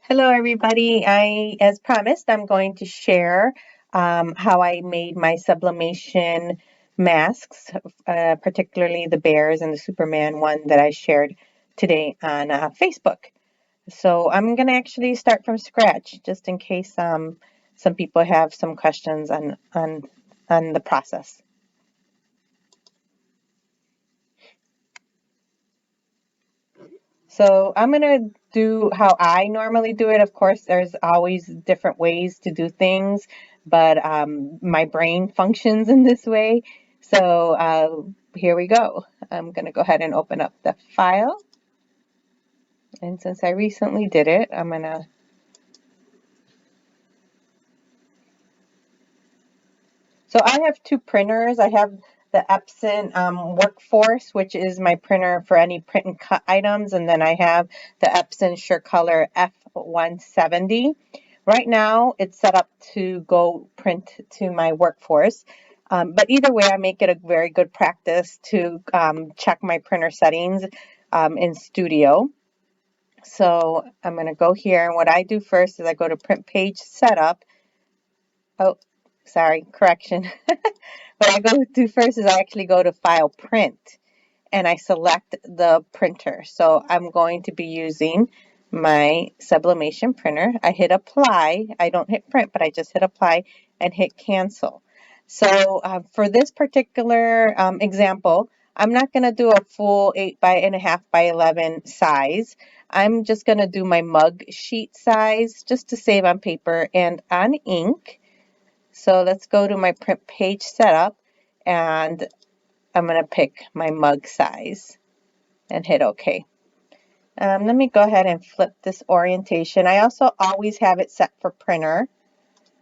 Hello, everybody. As promised, I'm going to share how I made my sublimation masks, particularly the bears and the Superman one that I shared today on Facebook. So I'm going to actually start from scratch, just in case some people have some questions on the process. So I'm going to do how I normally do it. Of course, there's always different ways to do things, but my brain functions in this way. So here we go. I'm going to go ahead and open up the file. And since I recently did it, I'm going to So I have two printers. I have the Epson Workforce, which is my printer for any print and cut items, and then I have the Epson Sure Color F170. Right now, it's set up to go print to my Workforce. But either way, I make it a very good practice to check my printer settings in Studio. So I'm going to go here, and what I do first is I go to Print Page Setup. Oh, sorry, correction. What I go to first is I actually go to File Print and I select the printer. So I'm going to be using my Sublimation printer. I hit Apply. I don't hit Print, but I just hit Apply and hit Cancel. So for this particular example, I'm not going to do a full 8.5 by 11 size. I'm just going to do my mug sheet size just to save on paper and on ink. So let's go to my print page setup and I'm going to pick my mug size and hit OK. Let me go ahead and flip this orientation. I also always have it set for printer.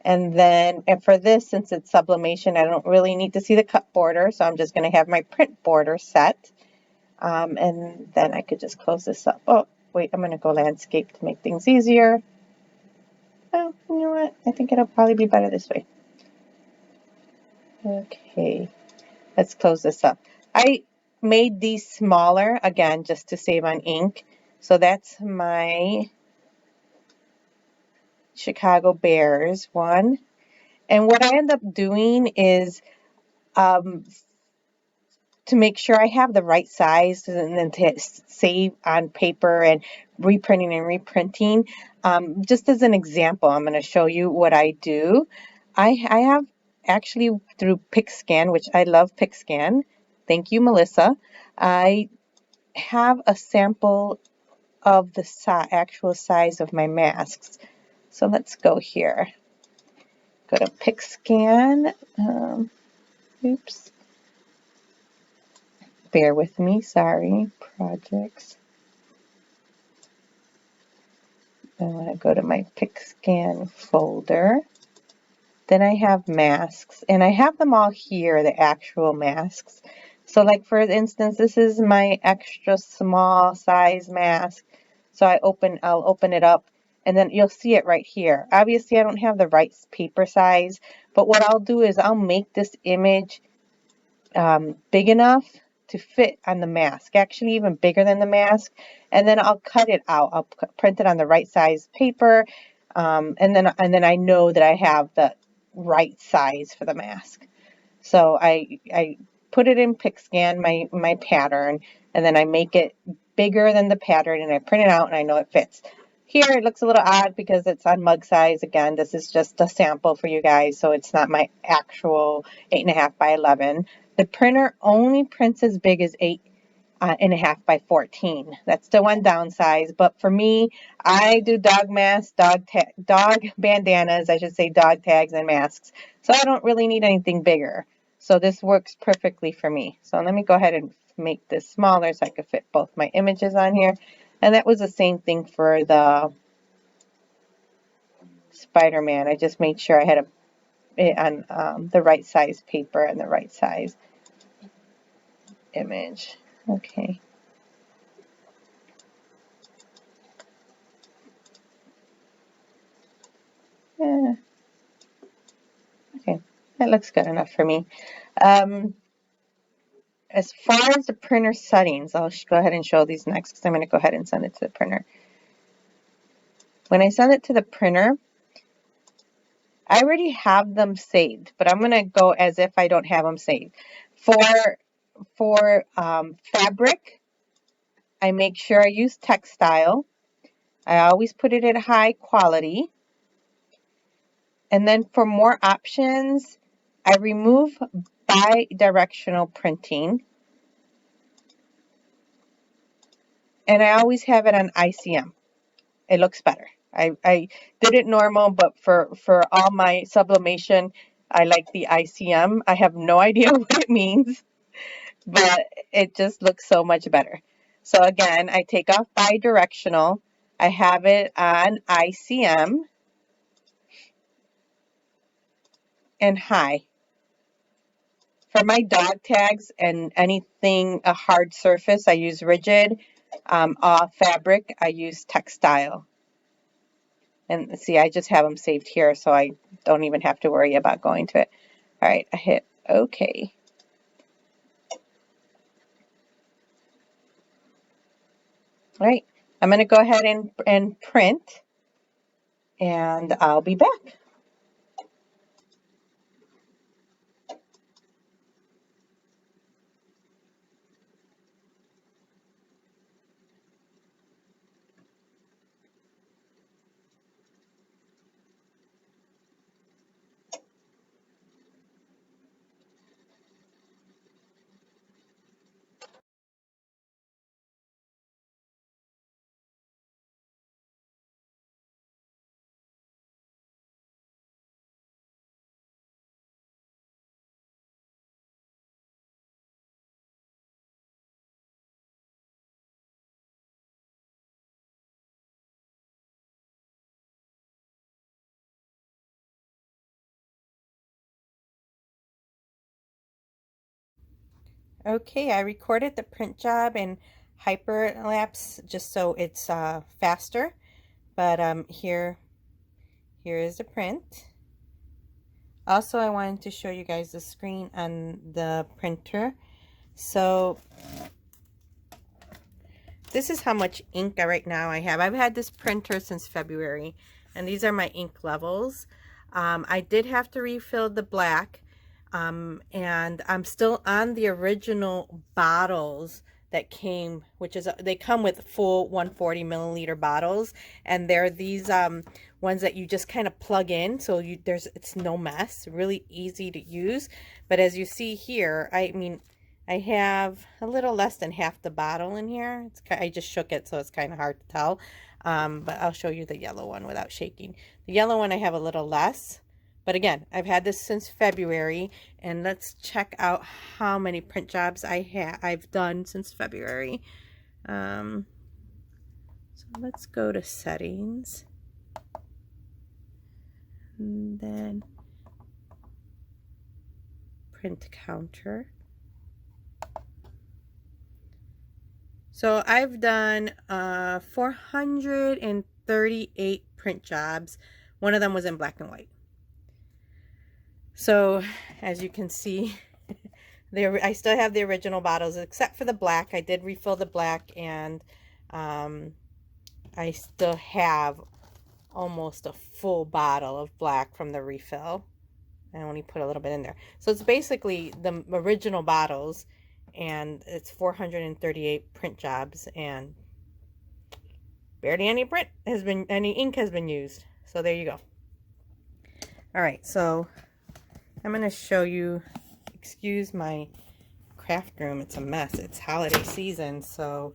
And then for this, since it's sublimation, I don't really need to see the cut border. So I'm just going to have my print border set. And then I could just close this up. Oh, wait, I'm going to go landscape to make things easier. Oh, you know what? I think it'll probably be better this way. Okay, let's close this up. I made these smaller, again, just to save on ink. So that's my Chicago Bears one. And what I end up doing is to make sure I have the right size and then to save on paper and reprinting and reprinting. Just as an example, I'm going to show you what I do. I have actually through PicScan, which I love PicScan. Thank you, Melissa. I have a sample of the actual size of my masks. So let's go here. Go to PicScan. Oops. Bear with me, sorry. Projects. I want to go to my PicScan folder. Then I have masks, and I have them all here, the actual masks. So like for instance, this is my extra small size mask. So I'll open it up and then you'll see it right here. Obviously I don't have the right paper size, but what I'll do is I'll make this image big enough to fit on the mask, actually even bigger than the mask, and then I'll cut it out. I'll print it on the right size paper, and then I know that I have the right size for the mask. So I put it in PicScan, my pattern, and then I make it bigger than the pattern, and I print it out, and I know it fits. Here it looks a little odd because it's on mug size. Again, this is just a sample for you guys, so it's not my actual 8.5 by 11. The printer only prints as big as 8.5 by 14. That's the one downside. But for me, I do dog masks, dog bandanas, I should say dog tags and masks. So I don't really need anything bigger. So this works perfectly for me. So let me go ahead and make this smaller so I could fit both my images on here. And that was the same thing for the Spider-Man. I just made sure I had it on the right size paper and the right size image. Okay. Yeah. Okay, that looks good enough for me. As far as the printer settings, I'll go ahead and show these next because I'm going to go ahead and send it to the printer. when I send it to the printer, I already have them saved, but I'm going to go as if I don't have them saved. For fabric, I make sure I use textile. I always put it at high quality. And then for more options, I remove bi-directional printing. And I always have it on ICM. It looks better. I did it normal, but for all my sublimation, I like the ICM. I have no idea what it means, but it just looks so much better. So again, I take off bi-directional. I have it on ICM and high. For my dog tags and anything, a hard surface, I use rigid. All fabric, I use textile. And see, I just have them saved here, so I don't even have to worry about going to it. All right, I hit OK. All right, I'm going to go ahead and print, and I'll be back. Okay, I recorded the print job in hyperlapse just so it's faster. But here is the print. Also, I wanted to show you guys the screen on the printer. So this is how much ink right now I have. I've had this printer since February, and these are my ink levels. I did have to refill the black, and I'm still on the original bottles that came, which is, they come with full 140 milliliter bottles, and they're these ones that you just kind of plug in, so it's no mess, really easy to use. But as you see here, I mean, I have a little less than half the bottle in here. I just shook it, so it's kind of hard to tell. But I'll show you the yellow one without shaking. The yellow one I have a little less. But again, I've had this since February, and let's check out how many print jobs I've done since February. So let's go to settings, and then print counter. So I've done 438 print jobs. One of them was in black and white. So as you can see, I still have the original bottles except for the black. I did refill the black, and I still have almost a full bottle of black from the refill. I only put a little bit in there. So it's basically the original bottles, and it's 438 print jobs, and barely any ink has been used. So there you go. All right, so I'm going to show you, excuse my craft room, it's a mess. It's holiday season, so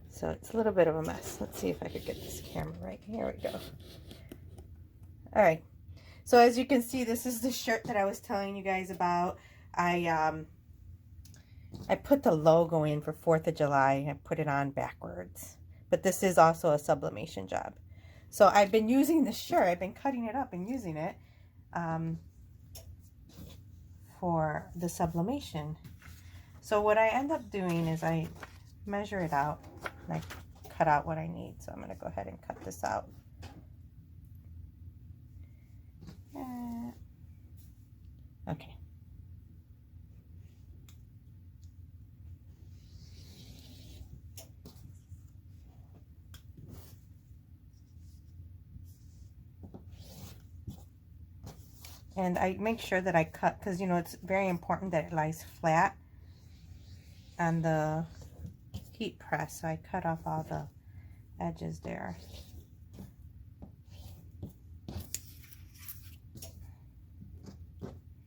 it's a little bit of a mess. Let's see if I could get this camera right. Here we go. All right, so as you can see, this is the shirt that I was telling you guys about. I put the logo in for 4th of July. I put it on backwards, but this is also a sublimation job. So I've been using this shirt. I've been cutting it up and using it for the sublimation. So what I end up doing is I measure it out, and I cut out what I need. So I'm going to go ahead and cut this out. Okay. And I make sure that I cut, because, you know, it's very important that it lies flat on the heat press. So I cut off all the edges there.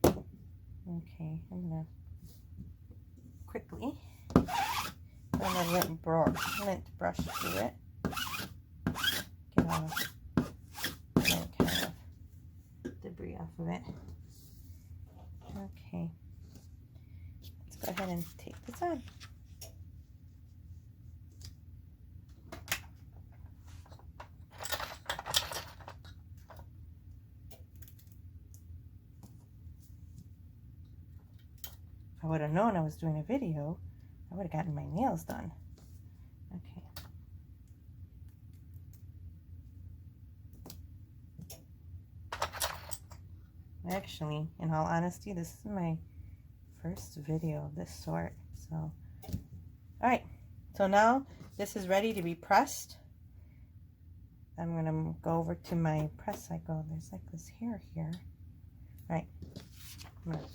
Okay, I'm gonna quickly run a lint brush through it. Get all the lint kind of debris off of it. Okay, let's go ahead and take this on. If I would have known I was doing a video, I would have gotten my nails done. Okay. Actually, in all honesty, this is my first video of this sort. So, alright. So now this is ready to be pressed. I'm going to go over to my press cycle. There's like this hair here. Alright. I'm going to